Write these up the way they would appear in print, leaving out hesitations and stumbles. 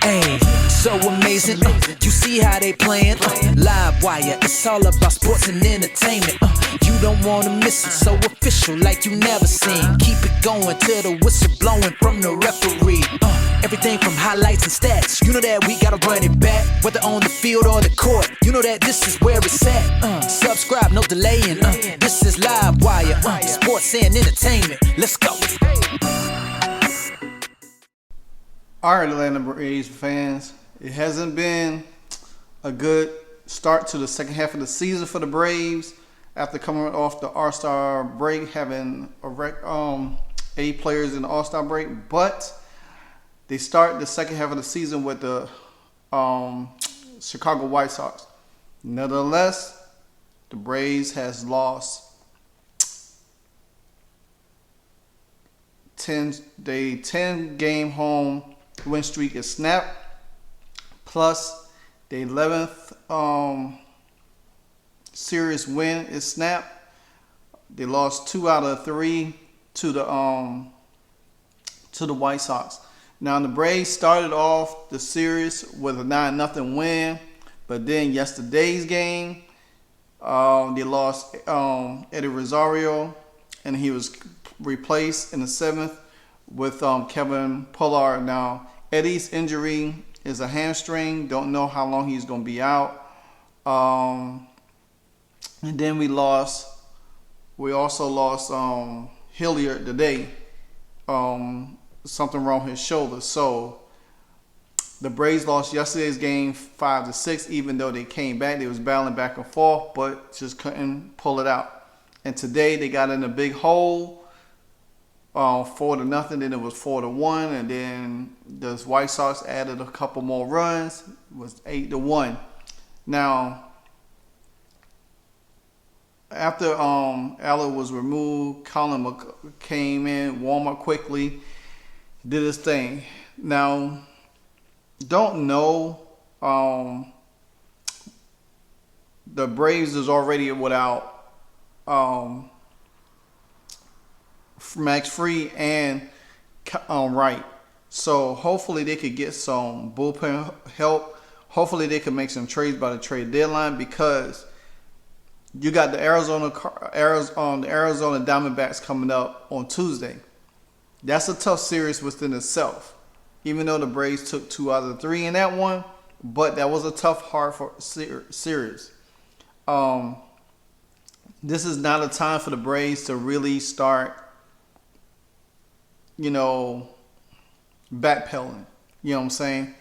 Ayy, so amazing. You see how they playing? LiveWire, it's all about sports and entertainment. You don't wanna miss it, so official like you never seen. Keep it going till the whistle blowing from the referee. Everything from highlights and stats, you know that we gotta run it back. Whether on the field or the court, you know that this is where it's at. Subscribe, no delaying. This is LiveWire, sports and entertainment. Let's go. All right, Atlanta Braves fans, it hasn't been a good start to the second half of the season for the Braves after coming off the All-Star break, having 8 players in the All-Star break, but they start the second half of the season with the Chicago White Sox. Nevertheless, the Braves has lost 10-game home win streak is snapped, plus the 11th series win is snapped. They lost 2 out of 3 to the White Sox. Now the Braves started off the series with a 9-0 win, but then yesterday's game they lost Eddie Rosario, and he was replaced in the 7th with Kevin Pillar. Now Eddie's injury is a hamstring. Don't know how long he's going to be out. And then we also lost Hilliard today. Something wrong with his shoulder. So the Braves lost yesterday's game 5-6. Even though they came back, they was battling back and forth, but just couldn't pull it out. And today they got in a big hole. 4-0, then it was 4-1, and then the White Sox added a couple more runs. It was 8-1. Now, after Allen was removed, Colin came in, warm up quickly, did his thing. Now, don't know. The Braves is already without Max Fried and Wright. So hopefully they could get some bullpen help. Hopefully they can make some trades by the trade deadline, because you got the Arizona Diamondbacks coming up on Tuesday. That's a tough series within itself. Even though the Braves took 2 out of 3 in that one, but that was a tough, hard series. This is not a time for the Braves to really start, backpedaling. You know what I'm saying?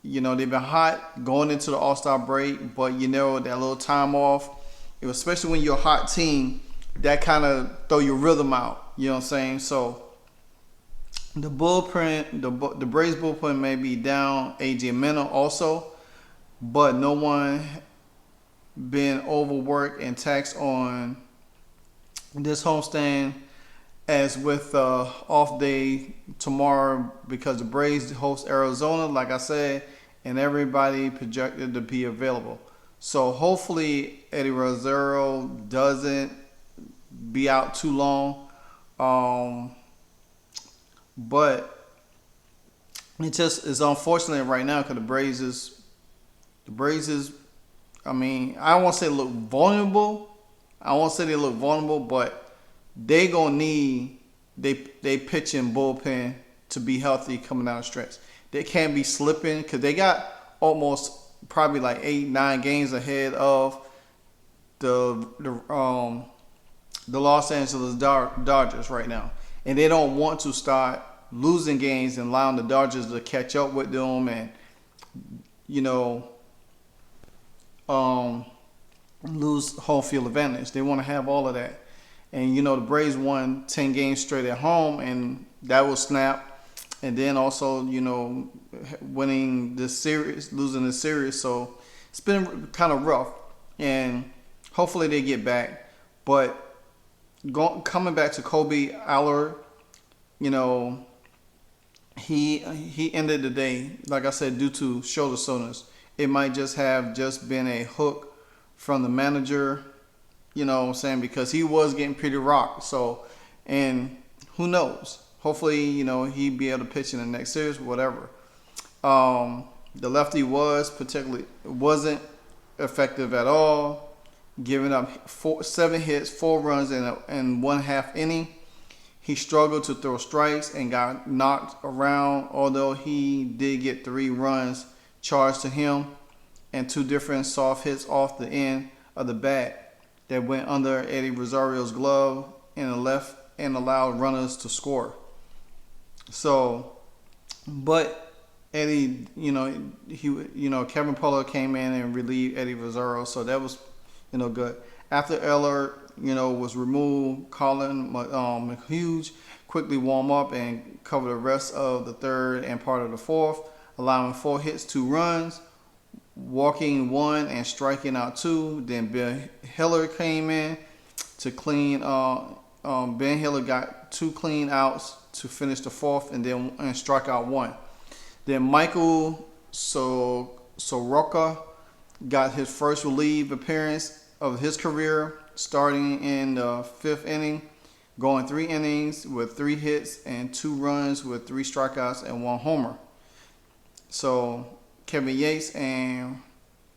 They've been hot going into the All-Star break, but that little time off, especially when you're a hot team, that kind of throw your rhythm out. You know what I'm saying? So the bullpen, the Braves bullpen may be down. AJ Minna also, but no one been overworked and taxed on this homestand as with off day tomorrow, because the Braves host Arizona, like I said, and everybody projected to be available. So hopefully Eddie Rosario doesn't be out too long. But it's unfortunate right now, because the Braves is, I don't want to say look vulnerable. I won't say they look vulnerable, but they gonna need they pitching bullpen to be healthy coming down the stretch. They can't be slipping, because they got almost probably like 8-9 games ahead of the Los Angeles Dodgers right now, and they don't want to start losing games and allowing the Dodgers to catch up with them and lose home field advantage. They want to have all of that. And the Braves won 10 games straight at home, and that was snapped. And then also, winning this series, losing this series. So it's been kind of rough, and hopefully they get back. But coming back to Kobe Allard, he ended the day, like I said, due to shoulder soreness. It might just have been a hook from the manager. You know what I'm saying? Because he was getting pretty rocked. So, and who knows? Hopefully, he'd be able to pitch in the next series, whatever. The lefty wasn't effective at all, giving up 7 hits, 4 runs in 1/2 inning. He struggled to throw strikes and got knocked around, although he did get 3 runs charged to him and 2 different soft hits off the end of the bat that went under Eddie Rosario's glove in the left and allowed runners to score. So, but Eddie, Kevin Pollard came in and relieved Eddie Rosario, so that was, good. After Eller, was removed, Colin McHugh quickly warmed up and covered the rest of the third and part of the fourth, allowing 4 hits, 2 runs, walking 1 and striking out 2. Then Ben Hiller came in to clean. Ben Hiller got 2 clean outs to finish the fourth and strike out 1. Then Michael Soroka got his first relief appearance of his career, starting in the 5th inning, going 3 innings with 3 hits and 2 runs with 3 strikeouts and 1 homer. So Kevin Yates and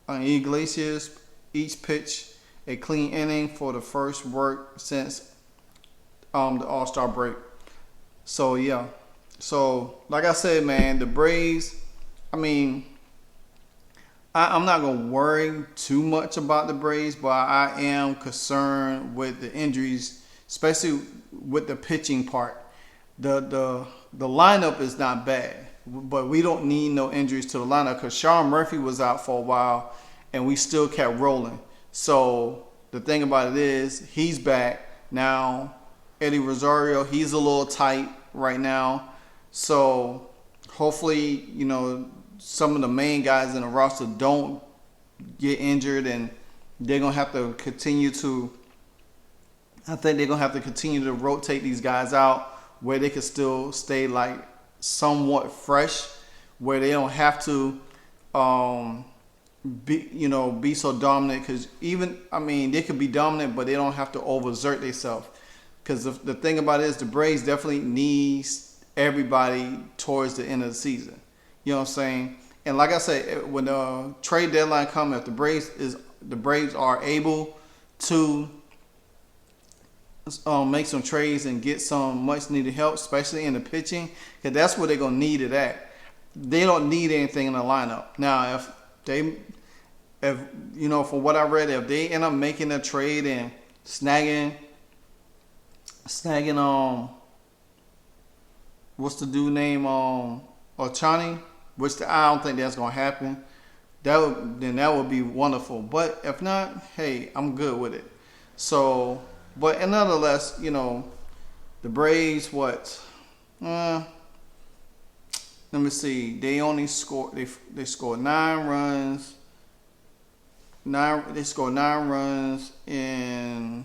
Iglesias each pitched a clean inning for the first work since the All-Star break. So yeah. So like I said, man, the Braves, I'm not going to worry too much about the Braves, but I am concerned with the injuries, especially with the pitching part. The lineup is not bad, but we don't need no injuries to the lineup because Sean Murphy was out for a while and we still kept rolling. So the thing about it is he's back. Now Eddie Rosario, he's a little tight right now. So hopefully, some of the main guys in the roster don't get injured, and they're going to have to continue to rotate these guys out where they can still stay like somewhat fresh, where they don't have to be so dominant, because they could be dominant, but they don't have to overexert themselves. Because the thing about it is the Braves definitely needs everybody towards the end of the season. You know what I'm saying? And like I said, when the trade deadline comes, if the Braves are able to make some trades and get some much needed help, especially in the pitching, because that's where they're gonna need it at. They don't need anything in the lineup. Now, if from what I read, if they end up making a trade and snagging what's the dude name Ochani, which I don't think that's gonna happen. That would be wonderful. But if not, hey, I'm good with it. So, but nonetheless, the Braves, let me see. They only scored. They scored 9 runs. They scored 9 runs in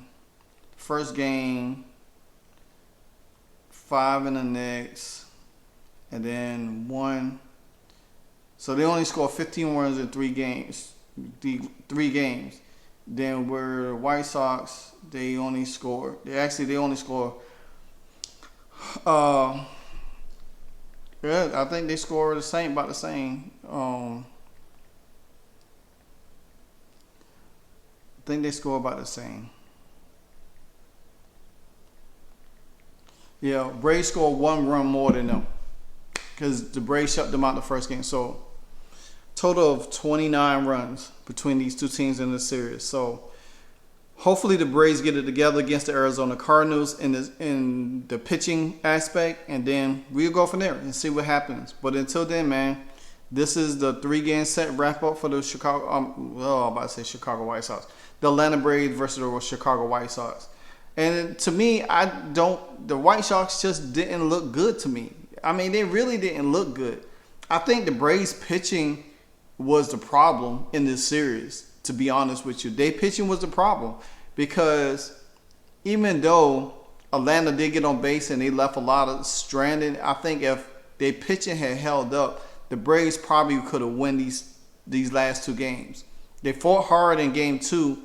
first game, 5 in the next, and then 1. So they only scored 15 runs in 3 games. Then where the White Sox, they only scored. Yeah, I think they scored about the same. I think they score about the same. Yeah, Braves scored 1 run more than them because the Braves shut them out the first game. So total of 29 runs between these two teams in the series. So hopefully the Braves get it together against the Arizona Cardinals in the pitching aspect, and then we'll go from there and see what happens. But until then, man, this is the 3-game set wrap up for the Chicago White Sox. The Atlanta Braves versus the Chicago White Sox. And to me, the White Sox just didn't look good to me. They really didn't look good. I think the Braves pitching was the problem in this series, to be honest with you. Their pitching was the problem because even though Atlanta did get on base and they left a lot of stranded, I think if their pitching had held up, the Braves probably could have won these last 2 games. They fought hard in game 2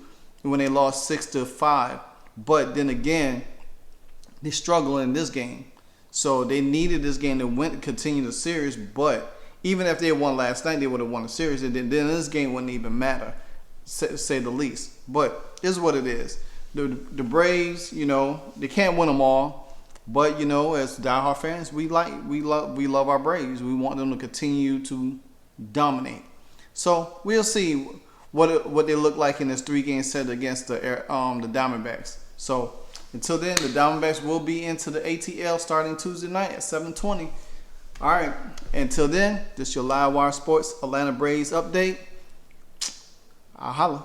when they lost 6-5. But then again, they struggled in this game. So they needed this game to continue the series. But Even if they won last night, they would have won the series, and then this game wouldn't even matter, say the least. But it's what it is. The Braves, you know, they can't win them all, but you know, as diehard fans, we love our Braves. We want them to continue to dominate. So we'll see what they look like in this 3-game set against the Diamondbacks. So until then, the Diamondbacks will be into the ATL starting Tuesday night at 7:20. All right. Until then, this is your LiveWire Sports Atlanta Braves update. I'll holla.